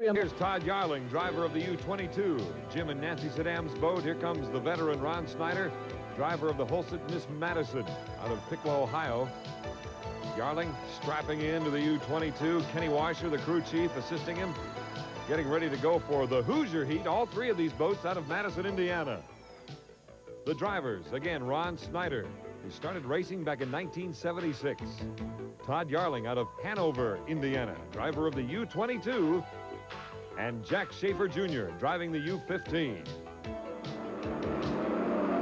Here's Todd Yarling, driver of the U-22. Jim and Nancy Saddam's boat. Here comes the veteran Ron Snyder, driver of the Hulset Miss Madison out of Piqua, Ohio. Yarling strapping into the U-22. Kenny Washer, the crew chief, assisting him, getting ready to go for the Hoosier Heat. All three of these boats out of Madison, Indiana. The drivers, again, Ron Snyder, who started racing back in 1976. Todd Yarling out of Hanover, Indiana, driver of the U-22. And Jack Schaefer Jr. driving the U-15.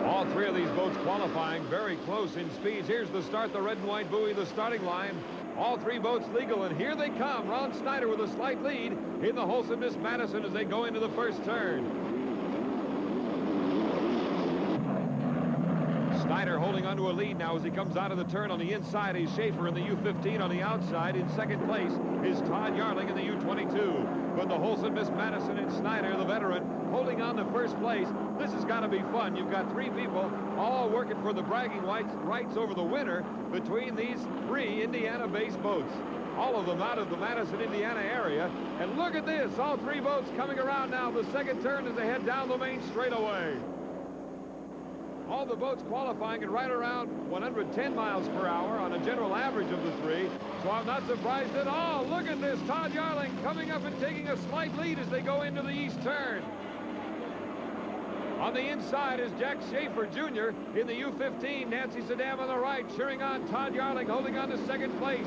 All three of these boats qualifying very close in speeds. Here's the start, the red and white buoy, the starting line. All three boats legal, and here they come. Ron Snyder with a slight lead in the Hulset Miss Madison as they go into the first turn. Snyder holding onto a lead now as he comes out of the turn. On the inside is Schaefer in the U-15. On the outside in second place is Todd Yarling in the U-22. But the Hulset Miss Madison and Snyder, the veteran, holding on to first place. This has got to be fun. You've got three people all working for the bragging rights over the winner between these three Indiana-based boats. All of them out of the Madison, Indiana area. And look at this, all three boats coming around now. The second turn as they head down the main straightaway. All the boats qualifying at right around 110 miles per hour on a general average of the three. So I'm not surprised at all. Look at this. Todd Yarling coming up and taking a slight lead as they go into the east turn. On the inside is Jack Schaefer Jr. in the U-15. Nancy Saddam on the right, cheering on Todd Yarling, holding on to second place.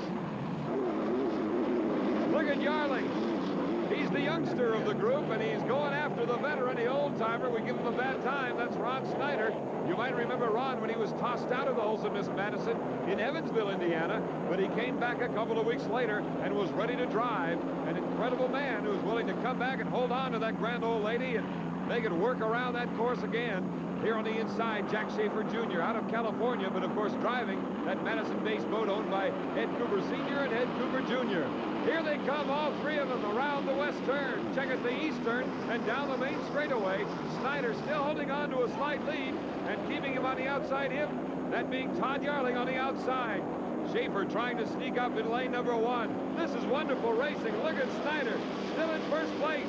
Look at Yarling. He's the youngster of the group, and he's going after the veteran, the old-timer. We give him a bad time. That's Ron Snyder. You might remember Ron when he was tossed out of the Hulset Miss Madison in Evansville, Indiana, but he came back a couple of weeks later and was ready to drive. An incredible man who was willing to come back and hold on to that grand old lady and make it work around that course again. Here on the inside, Jack Schaefer Jr. out of California, but of course driving that Madison-based boat owned by Ed Cooper Sr. and Ed Cooper Jr. Here they come, all three of them, around the west turn. Check out the east turn and down the main straightaway. Snyder still holding on to a slight lead and keeping him on the outside hip, that being Todd Yarling on the outside. Schaefer trying to sneak up in lane number one. This is wonderful racing. Look at Snyder, still in first place.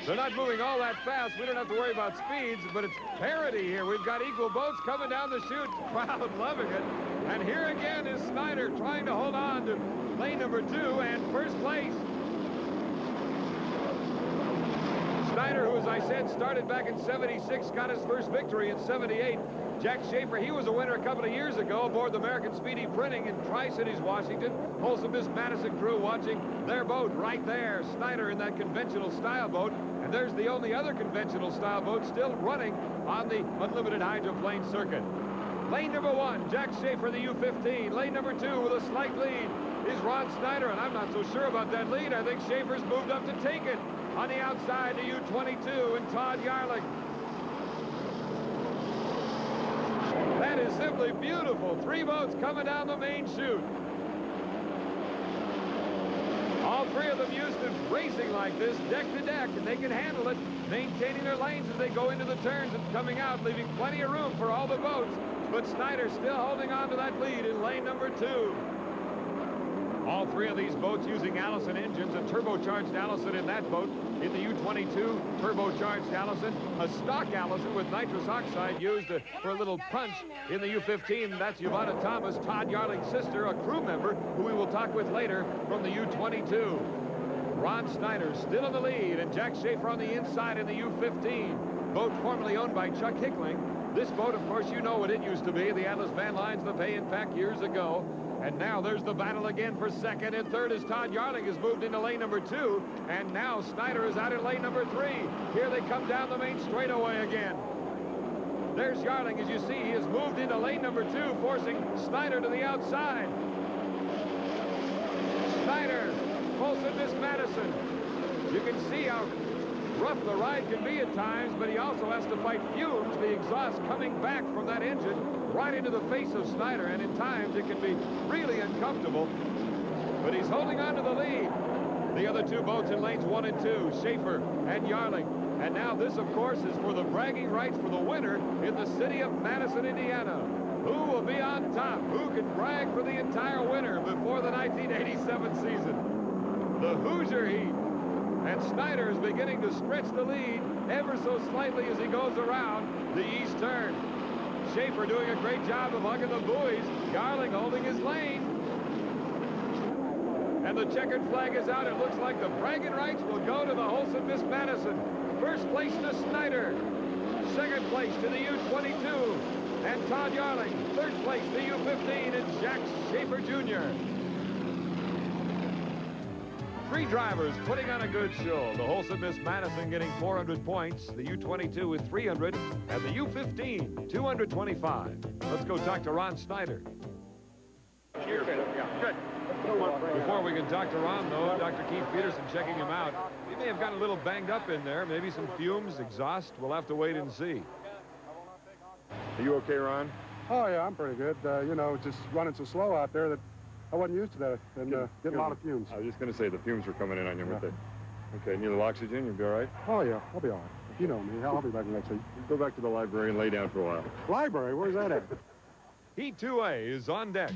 They're not moving all that fast. We don't have to worry about speeds, but it's parity here. We've got equal boats coming down the chute. Crowd loving it. And here again is Snyder trying to hold on to lane number two and first place. Snyder, who, as I said, started back in '76, got his first victory in '78. Jack Schaefer, he was a winner a couple of years ago aboard the American Speedy Printing in Tri-Cities, Washington. Hulset Miss Madison crew watching their boat right there. Snyder in that conventional style boat. And there's the only other conventional style boat still running on the unlimited hydroplane circuit. Lane number one, Jack Schaefer, the U-15. Lane number two with a slight lead is Ron Snyder, and I'm not so sure about that lead. I think Schaefer's moved up to take it. On the outside, the U-22 and Todd Yarling. That is simply beautiful. Three boats coming down the main chute. All three of them used to racing like this, deck to deck, and they can handle it, maintaining their lanes as they go into the turns and coming out, leaving plenty of room for all the boats. But Snyder still holding on to that lead in lane number two. All three of these boats using Allison engines, a turbocharged Allison in that boat. In the U-22, turbocharged Allison, a stock Allison with nitrous oxide used for a little punch. In the U-15, that's Yvonne Thomas, Todd Yarling's sister, a crew member who we will talk with later from the U-22. Ron Snyder still in the lead, and Jack Schaefer on the inside in the U-15. Boat formerly owned by Chuck Hickling. This boat, of course, you know what it used to be, the Atlas Van Lines, the pay and pack years ago. And now there's the battle again for second and third as Todd Yarling has moved into lane number two. And now Snyder is out in lane number three. Here they come down the main straightaway again. There's Yarling, as you see, he has moved into lane number two, forcing Snyder to the outside. Snyder, Hulset Miss Madison. You can see how rough the ride can be at times, but he also has to fight fumes, the exhaust coming back from that engine right into the face of Snyder, and in times it can be really uncomfortable. But he's holding on to the lead. The other two boats in lanes one and two, Schaefer and Yarling. And now this, of course, is for the bragging rights for the winner in the city of Madison, Indiana. Who will be on top? Who can brag for the entire winter before the 1987 season? The Hoosier Heat. And Snyder is beginning to stretch the lead ever so slightly as he goes around the east turn. Schaefer doing a great job of hugging the buoys. Garling holding his lane. And the checkered flag is out. It looks like the bragging rights will go to the Wholesome Miss Madison. First place to Snyder. Second place to the U-22 and Todd Yarling. Third place to U-15 and Jack Schaefer Jr. Three drivers putting on a good show. The Wholesome Miss Madison getting 400 points, the U-22 with 300, and the U-15, 225. Let's go talk to Ron Snyder. Cheers. Good. Before we can talk to Ron, though, Dr. Keith Peterson checking him out. He may have gotten a little banged up in there. Maybe some fumes, exhaust. We'll have to wait and see. Are you okay, Ron? Oh, yeah, I'm pretty good. You know, just running so slow out there that I wasn't used to that and getting a lot of fumes. I was just going to say the fumes were coming in on you, weren't they? Okay, need a little oxygen? You'll be all right? Oh, yeah, I'll be all right. You know me. I'll be back next week. Go back to the library and lay down for a while. Library? Where's that at? Heat 2A is on deck.